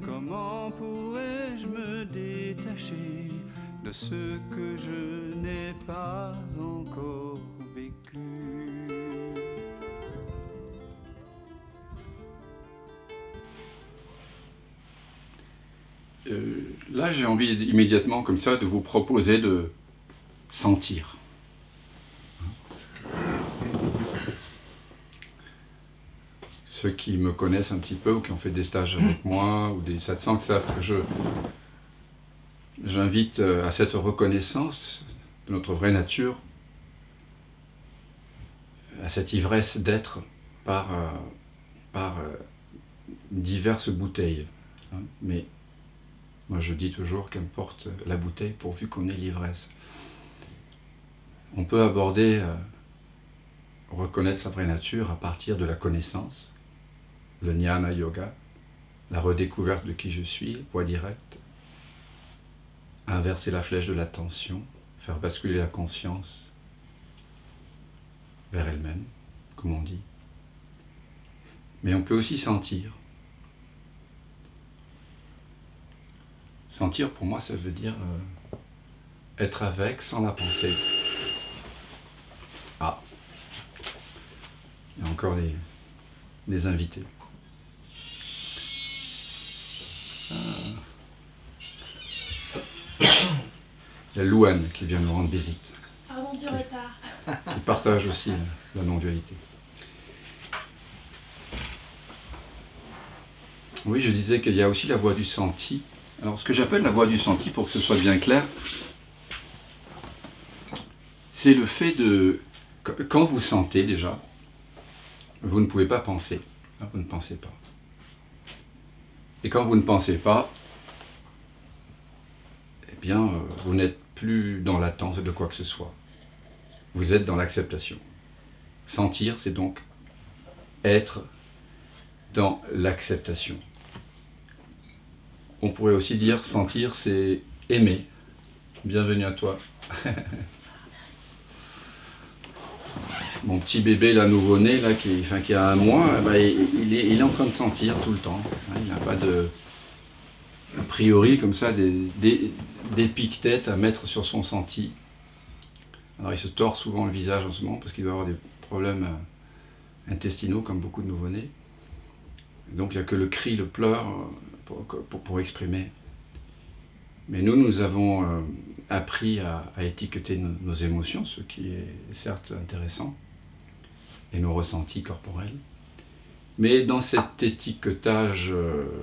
Comment pourrais-je me détacher de ce que je n'ai pas encore vécu? Là, j'ai envie immédiatement, comme ça, de vous proposer de sentir. Ceux qui me connaissent un petit peu ou qui ont fait des stages avec moi ou des satsangs savent que j'invite à cette reconnaissance de notre vraie nature, à cette ivresse d'être par diverses bouteilles. Mais moi je dis toujours qu'importe la bouteille pourvu qu'on ait l'ivresse. On peut aborder, reconnaître sa vraie nature à partir de la connaissance, le jnana yoga, la redécouverte de qui je suis, voie directe, inverser la flèche de l'attention, faire basculer la conscience vers elle-même, comme on dit. Mais on peut aussi sentir. Sentir, pour moi, ça veut dire être avec sans la penser. Ah, il y a encore des invités. Il y a Louane qui vient nous rendre visite. Pardon du retard. Qui partage aussi la non-dualité. Oui, je disais qu'il y a aussi la voie du senti. Alors, ce que j'appelle la voie du senti, pour que ce soit bien clair, c'est le fait de... Quand vous sentez déjà, vous ne pouvez pas penser. Vous ne pensez pas. Et quand vous ne pensez pas, eh bien, vous n'êtes plus dans l'attente de quoi que ce soit. Vous êtes dans l'acceptation. Sentir, c'est donc être dans l'acceptation. On pourrait aussi dire sentir, c'est aimer. Bienvenue à toi. Mon petit bébé, là, nouveau-né, là, qui a 1 mois, il est en train de sentir tout le temps. Il n'a pas de... A priori, comme ça, des piques-têtes à mettre sur son senti. Alors il se tord souvent le visage en ce moment parce qu'il doit avoir des problèmes intestinaux comme beaucoup de nouveau-nés. Donc il n'y a que le cri, le pleur pour exprimer. Mais nous avons appris à étiqueter nos émotions, ce qui est certes intéressant, et nos ressentis corporels. Mais dans cet étiquetage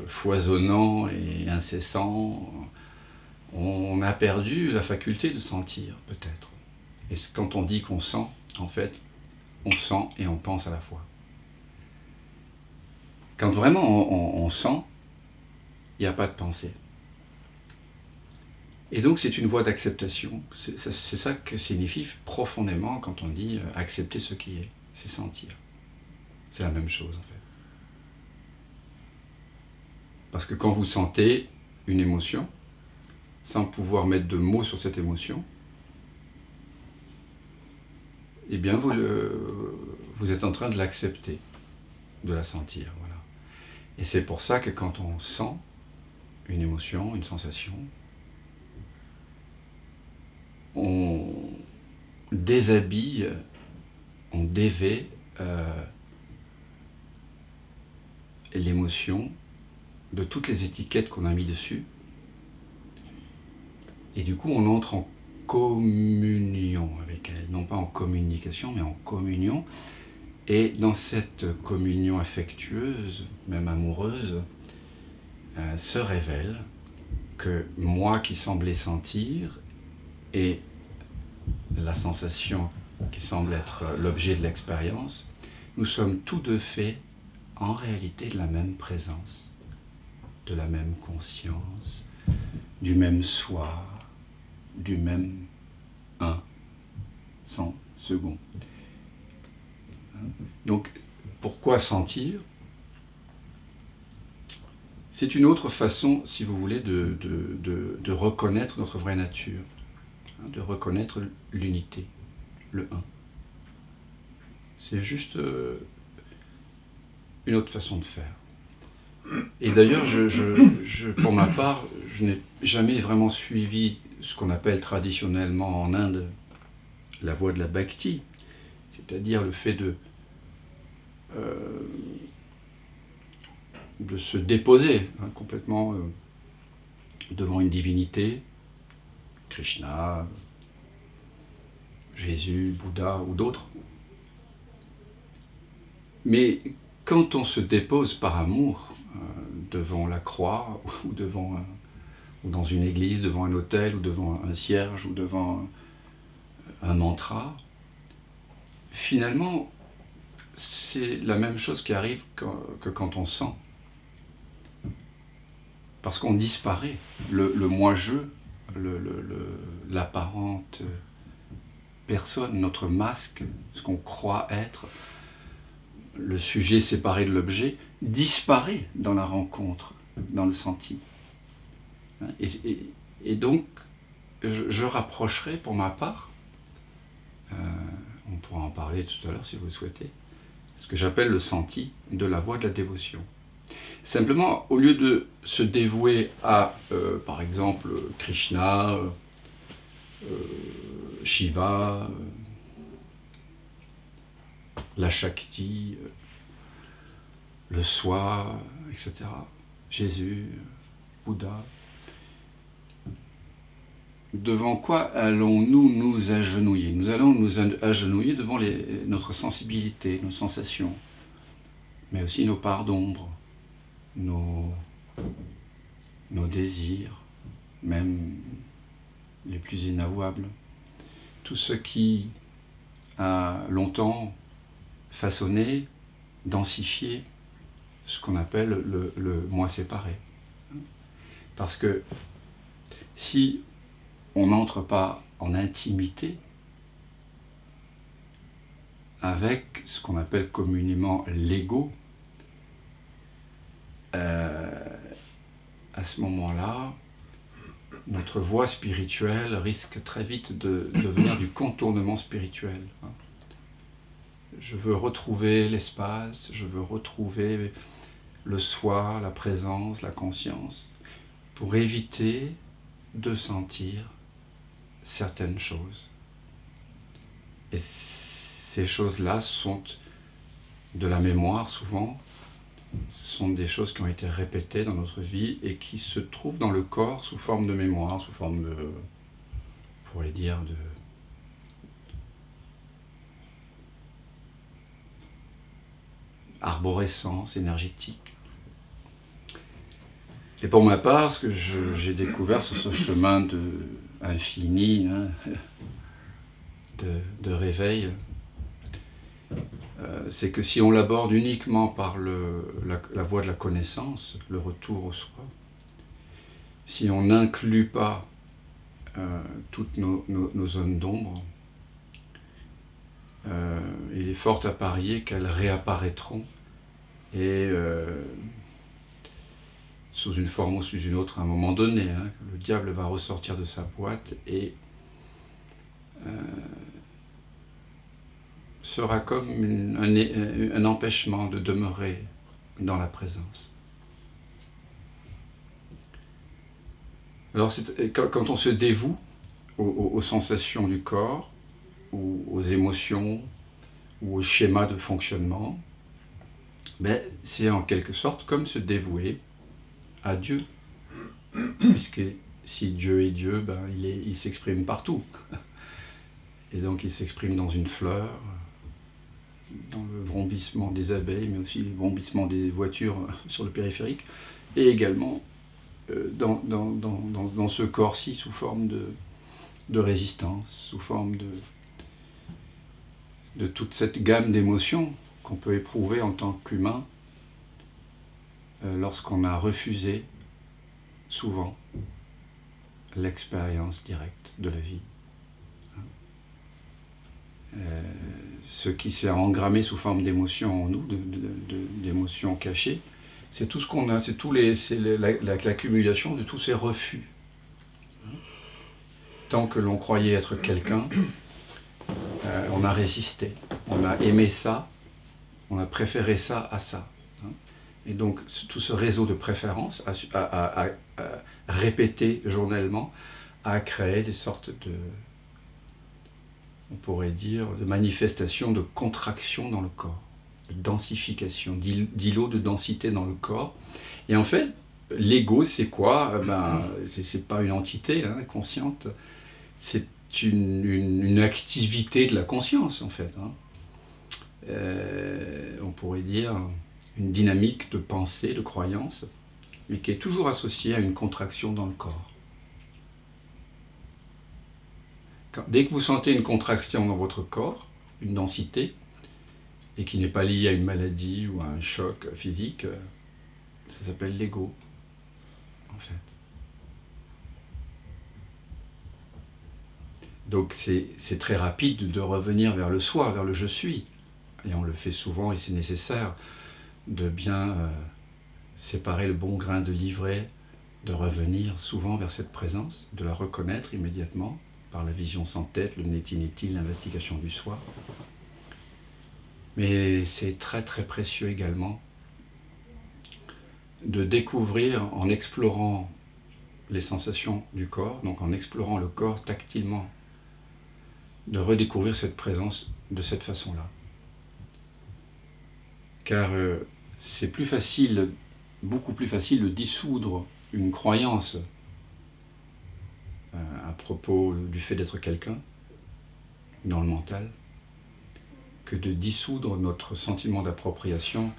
foisonnant et incessant, on a perdu la faculté de sentir, peut-être. Et quand on dit qu'on sent, en fait, on sent et on pense à la fois. Quand vraiment on sent, il n'y a pas de pensée. Et donc c'est une voie d'acceptation. C'est ça que signifie profondément quand on dit accepter ce qui est. C'est sentir. C'est la même chose en fait. Parce que quand vous sentez une émotion, sans pouvoir mettre de mots sur cette émotion, eh bien vous êtes en train de l'accepter, de la sentir. Voilà. Et c'est pour ça que quand on sent une émotion, une sensation, on déshabille, on dévait l'émotion de toutes les étiquettes qu'on a mis dessus. Et du coup, on entre en communion avec elle, non pas en communication, mais en communion. Et dans cette communion affectueuse, même amoureuse, se révèle que moi qui semblais sentir et la sensation qui semble être l'objet de l'expérience, nous sommes tous deux faits en réalité de la même présence, de la même conscience, du même soi, du même un, sans second. Donc, pourquoi sentir? C'est une autre façon, si vous voulez, de reconnaître notre vraie nature, de reconnaître l'unité, le un. C'est juste une autre façon de faire. Et d'ailleurs, pour ma part, je n'ai jamais vraiment suivi ce qu'on appelle traditionnellement en Inde la voie de la bhakti, c'est-à-dire le fait de se déposer complètement devant une divinité, Krishna, Jésus, Bouddha ou d'autres. Mais quand on se dépose par amour devant la croix ou ou dans une église, devant un autel ou devant un cierge ou devant un mantra, finalement, c'est la même chose qui arrive que quand on sent. Parce qu'on disparaît. Le moi-je, l'apparente personne, notre masque, ce qu'on croit être, le sujet séparé de l'objet, disparaît dans la rencontre, dans le senti. Et donc, je rapprocherai pour ma part, on pourra en parler tout à l'heure si vous le souhaitez, ce que j'appelle le senti de la voie de la dévotion. Simplement, au lieu de se dévouer à, par exemple, Krishna, Shiva, la Shakti, le soi, etc., Jésus, Bouddha, devant quoi allons-nous nous agenouiller? Nous allons nous agenouiller devant notre sensibilité, nos sensations, mais aussi nos parts d'ombre, nos désirs, même les plus inavouables. Tout ce qui a longtemps façonné, densifié ce qu'on appelle le moi séparé. Parce que si on n'entre pas en intimité avec ce qu'on appelle communément l'ego, à ce moment-là, notre voie spirituelle risque très vite de devenir du contournement spirituel. Je veux retrouver l'espace, je veux retrouver le soi, la présence, la conscience, pour éviter de sentir certaines choses. Et ces choses-là sont de la mémoire souvent, ce sont des choses qui ont été répétées dans notre vie et qui se trouvent dans le corps sous forme de mémoire, sous forme de, on pourrait dire, de arborescence énergétique. Et pour ma part, ce que j'ai découvert sur ce chemin infini, de réveil, c'est que si on l'aborde uniquement par la voie de la connaissance, le retour au soi, si on n'inclut pas toutes nos zones d'ombre, il est fort à parier qu'elles réapparaîtront et sous une forme ou sous une autre à un moment donné. Le diable va ressortir de sa boîte et sera comme un empêchement de demeurer dans la présence. Alors quand on se dévoue aux sensations du corps, ou aux émotions, ou aux schémas de fonctionnement, c'est en quelque sorte comme se dévouer à Dieu. Puisque si Dieu est Dieu, il s'exprime partout. Et donc il s'exprime dans une fleur, dans le vrombissement des abeilles, mais aussi le vrombissement des voitures sur le périphérique, et également dans ce corps-ci sous forme de résistance, sous forme de toute cette gamme d'émotions qu'on peut éprouver en tant qu'humain lorsqu'on a refusé souvent l'expérience directe de la vie. Ce qui s'est engrammé sous forme d'émotions en nous, d'émotions cachées, c'est tout ce qu'on a, c'est l'accumulation de tous ces refus. Tant que l'on croyait être quelqu'un, on a résisté, on a aimé ça, on a préféré ça à ça. Et donc tout ce réseau de préférences à répéter journellement a créé des sortes de, on pourrait dire, de manifestations de contraction dans le corps, de densification, d'îlots de densité dans le corps. Et en fait, l'ego, c'est quoi? C'est pas une entité consciente, c'est une activité de la conscience, en fait. On pourrait dire une dynamique de pensée, de croyance, mais qui est toujours associée à une contraction dans le corps. Dès que vous sentez une contraction dans votre corps, une densité, et qui n'est pas liée à une maladie ou à un choc physique, ça s'appelle l'ego, en fait. Donc c'est très rapide de revenir vers le soi, vers le je suis. Et on le fait souvent et c'est nécessaire de bien séparer le bon grain de l'ivraie, de revenir souvent vers cette présence, de la reconnaître immédiatement par la vision sans tête, le neti-neti, l'investigation du soi. Mais c'est très très précieux également de découvrir en explorant les sensations du corps, donc en explorant le corps tactilement, de redécouvrir cette présence de cette façon-là. Car c'est plus facile, beaucoup plus facile de dissoudre une croyance à propos du fait d'être quelqu'un dans le mental, que de dissoudre notre sentiment d'appropriation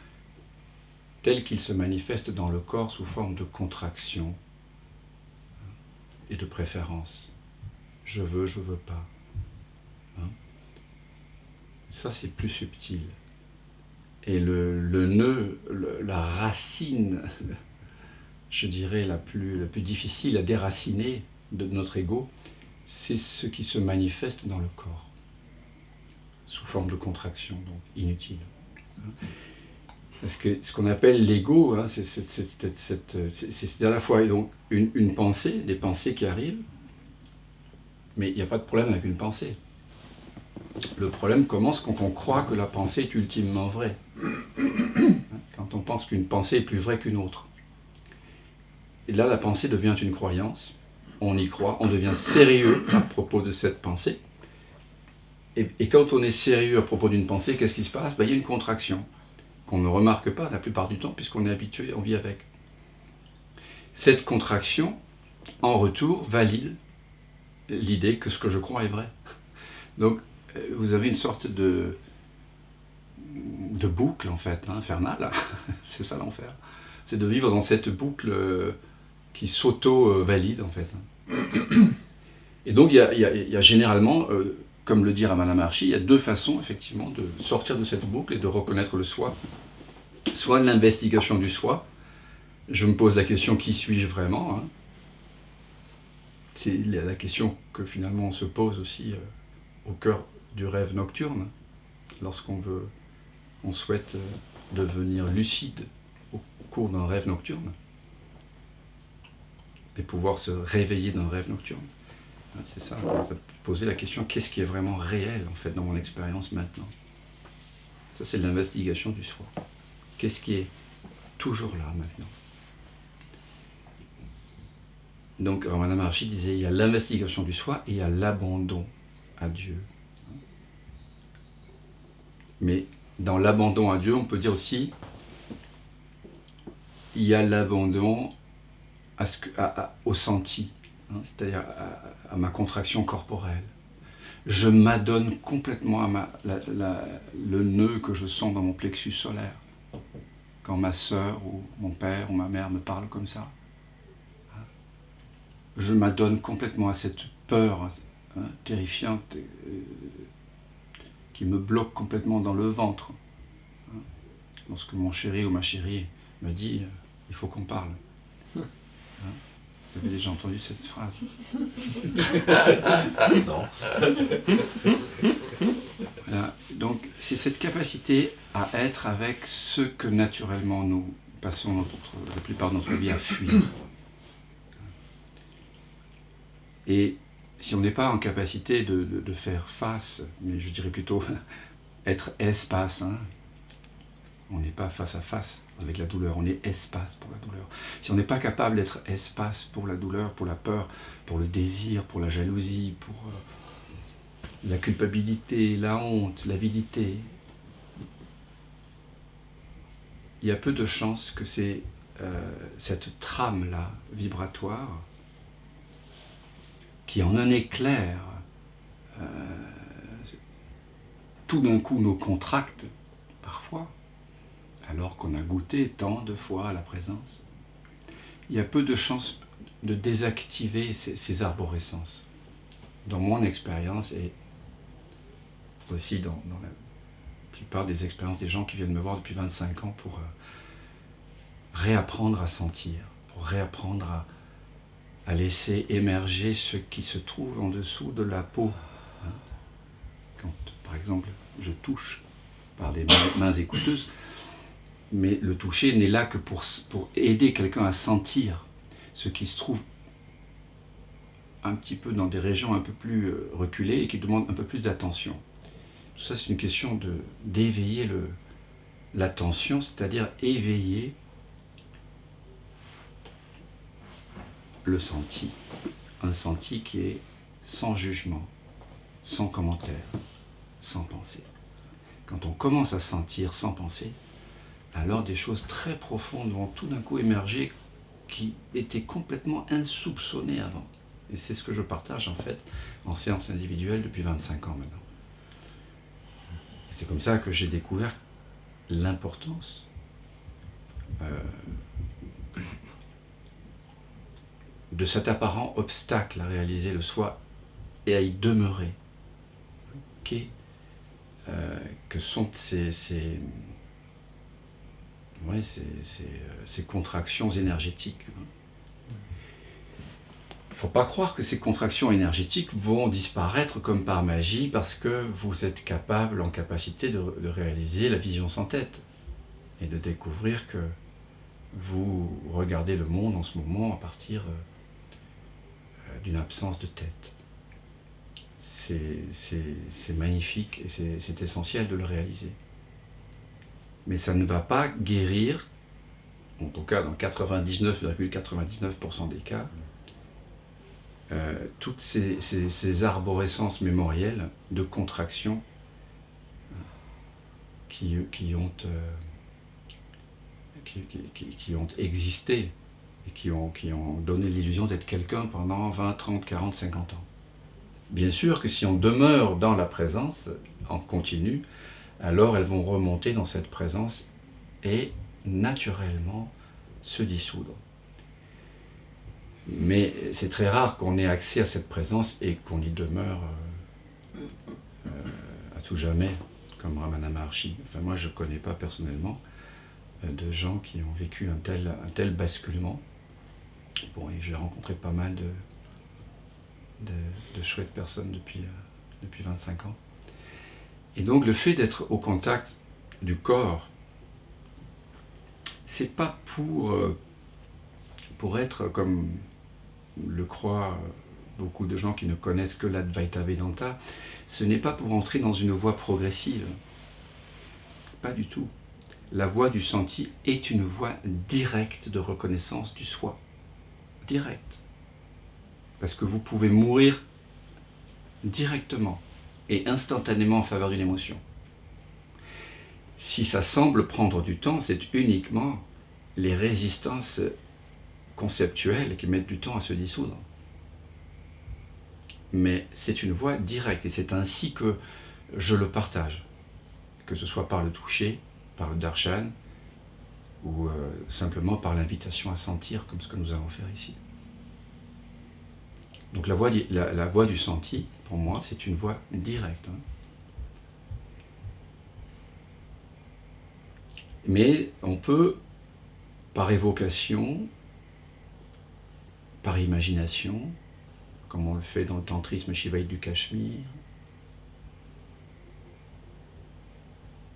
tel qu'il se manifeste dans le corps sous forme de contraction et de préférence. Je veux pas. Ça, c'est plus subtil. Et le nœud, la racine, je dirais, la plus difficile à déraciner de notre ego, c'est ce qui se manifeste dans le corps, sous forme de contraction, donc inutile. Parce que ce qu'on appelle l'ego, c'est à la fois donc une pensée, des pensées qui arrivent, mais il n'y a pas de problème avec une pensée. Le problème commence quand on croit que la pensée est ultimement vraie. Quand on pense qu'une pensée est plus vraie qu'une autre. Et là, la pensée devient une croyance, on y croit, on devient sérieux à propos de cette pensée. Et quand on est sérieux à propos d'une pensée, qu'est-ce qui se passe? Il y a une contraction qu'on ne remarque pas la plupart du temps, puisqu'on est habitué, on vit avec. Cette contraction, en retour, valide l'idée que ce que je crois est vrai. Donc, vous avez une sorte de boucle, en fait, infernale. C'est ça l'enfer. C'est de vivre dans cette boucle qui s'auto-valide, en fait. Et donc, il y a généralement, comme le dit Ramana Maharshi, il y a deux façons, effectivement, de sortir de cette boucle et de reconnaître le soi. Soit l'investigation du soi. Je me pose la question, qui suis-je vraiment? C'est la question que finalement on se pose aussi au cœur du rêve nocturne, lorsqu'on souhaite devenir lucide au cours d'un rêve nocturne et pouvoir se réveiller d'un rêve nocturne. C'est ça, poser la question, qu'est-ce qui est vraiment réel en fait dans mon expérience maintenant? Ça, c'est l'investigation du soi. Qu'est-ce qui est toujours là maintenant? Donc Ramana Maharshi disait, il y a l'investigation du soi et il y a l'abandon à Dieu. Mais dans l'abandon à Dieu, on peut dire aussi, il y a l'abandon au senti, c'est-à-dire à ma contraction corporelle. Je m'adonne complètement à le nœud que je sens dans mon plexus solaire, quand ma sœur ou mon père ou ma mère me parlent comme ça. Je m'adonne complètement à cette peur terrifiante qui me bloque complètement dans le ventre. Lorsque mon chéri ou ma chérie me dit « il faut qu'on parle ». Vous avez déjà entendu cette phrase? Non. Voilà. Donc c'est cette capacité à être avec ce que naturellement nous passons la plupart de notre vie à fuir. Et si on n'est pas en capacité de faire face, mais je dirais plutôt être espace, on n'est pas face à face avec la douleur, on est espace pour la douleur. Si on n'est pas capable d'être espace pour la douleur, pour la peur, pour le désir, pour la jalousie, pour la culpabilité, la honte, l'avidité, il y a peu de chances que c'est cette trame-là vibratoire qui en un éclair tout d'un coup nous contracte parfois, alors qu'on a goûté tant de fois à la présence. Il y a peu de chances de désactiver ces arborescences. Dans mon expérience et aussi dans la plupart des expériences des gens qui viennent me voir depuis 25 ans pour réapprendre à sentir, pour réapprendre à laisser émerger ce qui se trouve en dessous de la peau. Quand, par exemple, je touche par des mains écouteuses, mais le toucher n'est là que pour aider quelqu'un à sentir ce qui se trouve un petit peu dans des régions un peu plus reculées et qui demandent un peu plus d'attention. Tout ça, c'est une question d'éveiller l'attention, c'est-à-dire éveiller le senti. Un senti qui est sans jugement, sans commentaire, sans pensée. Quand on commence à sentir sans penser, alors des choses très profondes vont tout d'un coup émerger qui étaient complètement insoupçonnées avant. Et c'est ce que je partage en fait en séance individuelle depuis 25 ans maintenant. Et c'est comme ça que j'ai découvert l'importance de cet apparent obstacle à réaliser le soi et à y demeurer, que sont ces contractions énergétiques. Il ne faut pas croire que ces contractions énergétiques vont disparaître comme par magie parce que vous êtes en capacité de réaliser la vision sans tête et de découvrir que vous regardez le monde en ce moment à partir d'une absence de tête. C'est magnifique et c'est essentiel de le réaliser. Mais ça ne va pas guérir, en tout cas dans 99,99% des cas, toutes ces arborescences mémorielles de contraction qui ont existé et qui ont donné l'illusion d'être quelqu'un pendant 20, 30, 40, 50 ans. Bien sûr que si on demeure dans la présence en continu, alors elles vont remonter dans cette présence et naturellement se dissoudre. Mais c'est très rare qu'on ait accès à cette présence et qu'on y demeure à tout jamais, comme Ramana Maharshi. Enfin, moi, je ne connais pas personnellement de gens qui ont vécu un tel basculement. Bon, et j'ai rencontré pas mal de chouettes personnes depuis 25 ans. Et donc le fait d'être au contact du corps, c'est pas pour être, comme le croient beaucoup de gens qui ne connaissent que l'Advaita Vedanta, ce n'est pas pour entrer dans une voie progressive. Pas du tout. La voie du senti est une voie directe de reconnaissance du soi. Directe. Parce que vous pouvez mourir directement et instantanément en faveur d'une émotion. Si ça semble prendre du temps, c'est uniquement les résistances conceptuelles qui mettent du temps à se dissoudre. Mais c'est une voie directe et c'est ainsi que je le partage. Que ce soit par le toucher, par le darshan ou simplement par l'invitation à sentir comme ce que nous allons faire ici. Donc la voie du senti, pour moi, c'est une voie directe. Mais on peut, par évocation, par imagination, comme on le fait dans le tantrisme shivaïte du Cachemire,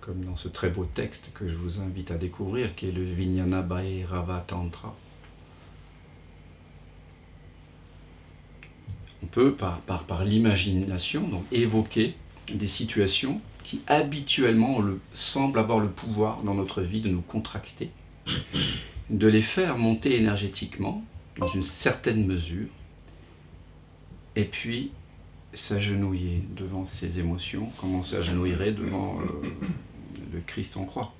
comme dans ce très beau texte que je vous invite à découvrir, qui est le Vijnana Bhairava Tantra. On peut, par l'imagination, donc évoquer des situations qui habituellement semblent avoir le pouvoir dans notre vie de nous contracter de les faire monter énergétiquement dans une certaine mesure, et puis s'agenouiller devant ces émotions, comme on s'agenouillerait devant le Christ en croix,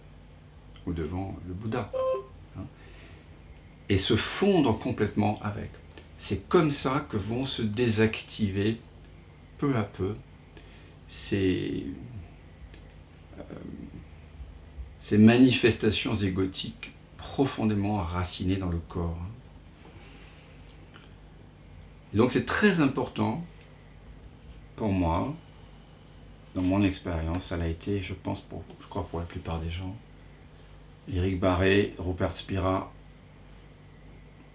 ou devant le Bouddha, hein, et se fondre complètement avec. C'est comme ça que vont se désactiver peu à peu ces manifestations égotiques profondément enracinées dans le corps. Et donc c'est très important pour moi, dans mon expérience, ça l'a été, je crois pour la plupart des gens, Éric Barré, Rupert Spira,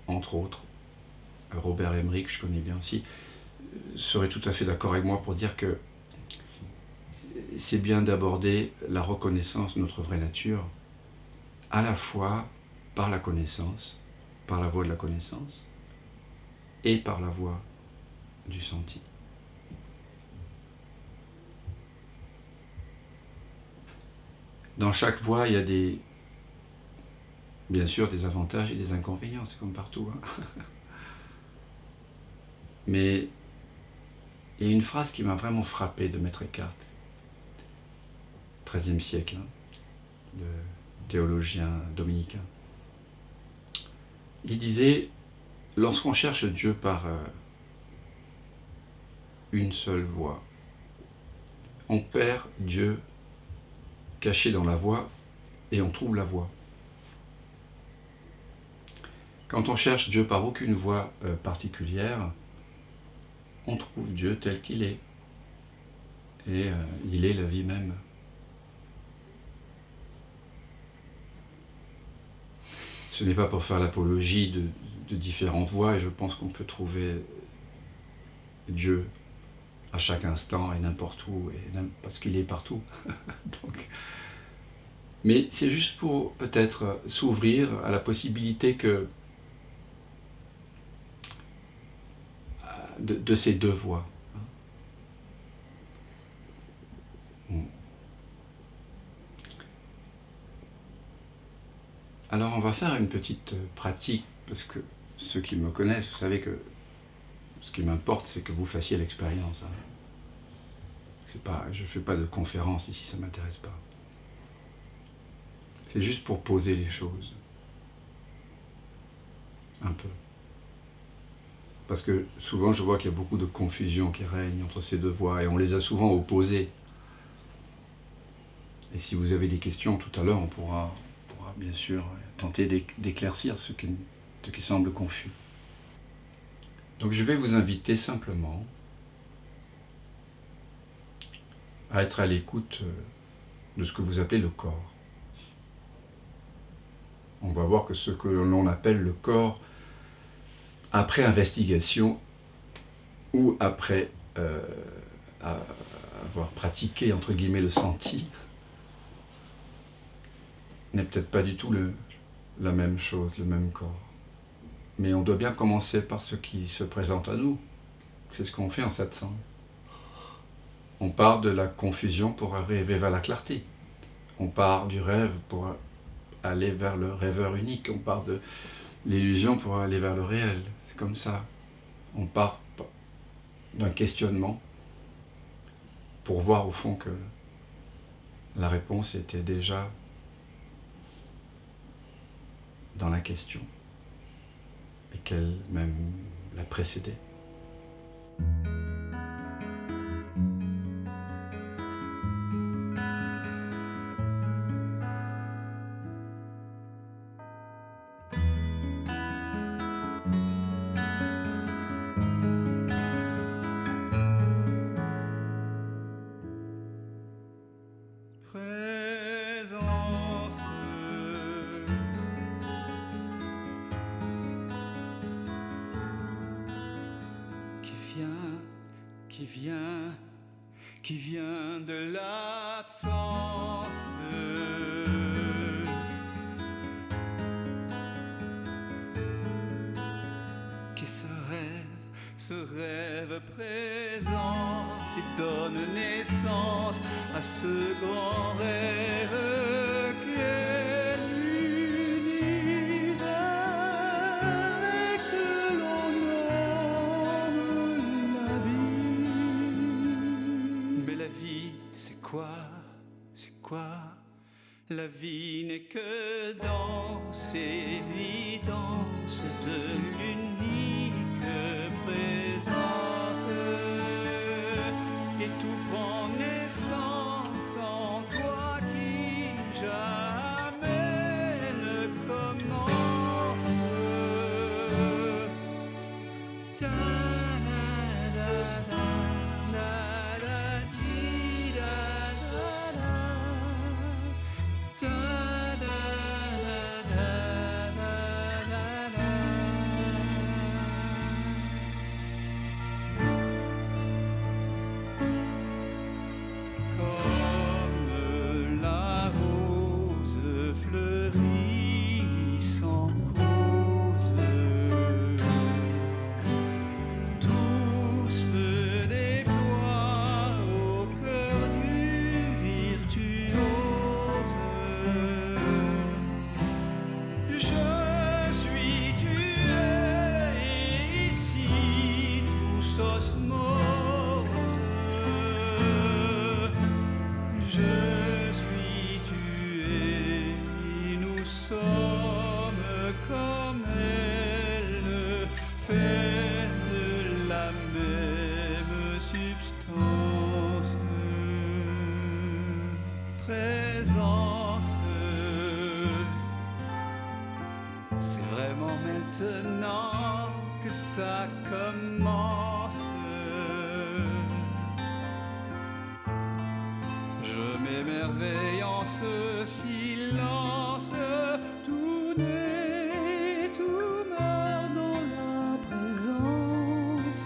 entre autres, Robert Emmerich, je connais bien aussi, serait tout à fait d'accord avec moi pour dire que c'est bien d'aborder la reconnaissance de notre vraie nature, à la fois par la connaissance, par la voie de la connaissance, et par la voie du senti. Dans chaque voie, il y a bien sûr des avantages et des inconvénients, c'est comme partout. Hein. Mais il y a une phrase qui m'a vraiment frappé de Maître Eckhart, XIIIe siècle, hein, de théologien dominicain. Il disait, lorsqu'on cherche Dieu par une seule voie, on perd Dieu caché dans la voie et on trouve la voie. Quand on cherche Dieu par aucune voie particulière, on trouve Dieu tel qu'il est. Et il est la vie même. Ce n'est pas pour faire l'apologie de différentes voies, et je pense qu'on peut trouver Dieu à chaque instant et n'importe où, parce qu'il est partout. Donc, mais c'est juste pour peut-être s'ouvrir à la possibilité que de ces deux voies. Alors on va faire une petite pratique, parce que ceux qui me connaissent, vous savez que ce qui m'importe, c'est que vous fassiez l'expérience. Je ne fais pas de conférence ici, ça ne m'intéresse pas. C'est juste pour poser les choses. Un peu. Parce que souvent, je vois qu'il y a beaucoup de confusion qui règne entre ces deux voies, et on les a souvent opposées. Et si vous avez des questions tout à l'heure, on pourra bien sûr tenter d'éclaircir ce qui semble confus. Donc je vais vous inviter simplement à être à l'écoute de ce que vous appelez le corps. On va voir que ce que l'on appelle le corps, après investigation ou après avoir pratiqué, entre guillemets, le senti, n'est peut-être pas du tout la même chose, le même corps. Mais on doit bien commencer par ce qui se présente à nous. C'est ce qu'on fait en satsang. On part de la confusion pour arriver vers la clarté. On part du rêve pour aller vers le rêveur unique. On part de l'illusion pour aller vers le réel. C'est comme ça. On part d'un questionnement pour voir au fond que la réponse était déjà dans la question et qu'elle même la précédait. Qui vient de l'absence, qui se rêve présent, s'il donne naissance à ce grand rêve qu'est l'unité. La vie n'est que danse, évidence de l'unique présence. Et tout prend naissance en toi qui jamais ne commence. Comme elle fait de la même substance. Présence. C'est vraiment maintenant que ça commence. Je m'émerveille en ce silence. Tout naît, tout meurt dans la présence.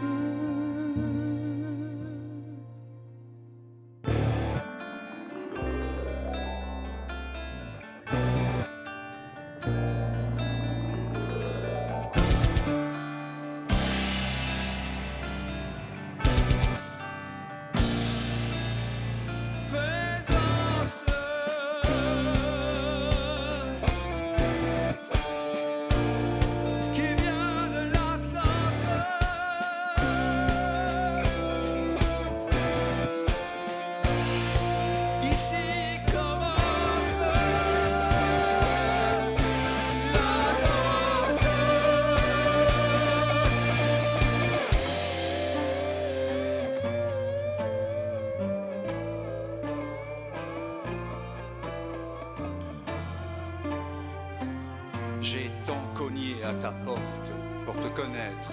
J'ai tant cogné à ta porte pour te connaître,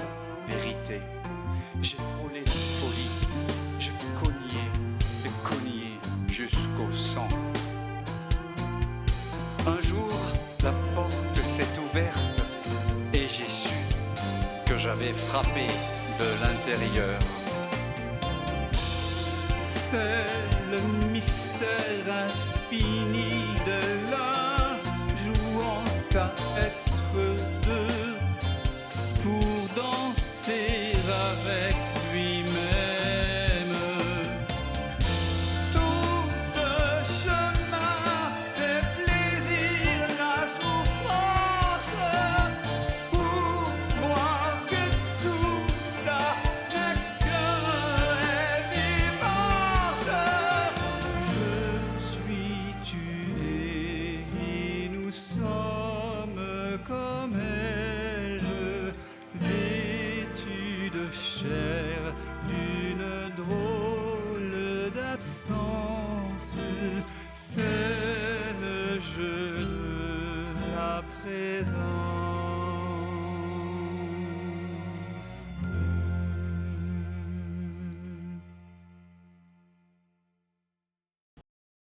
vérité. J'ai frôlé folie, j'ai cogné et cogné jusqu'au sang. Un jour, la porte s'est ouverte et j'ai su que j'avais frappé de l'intérieur. C'est le mystère infini de la joue en ta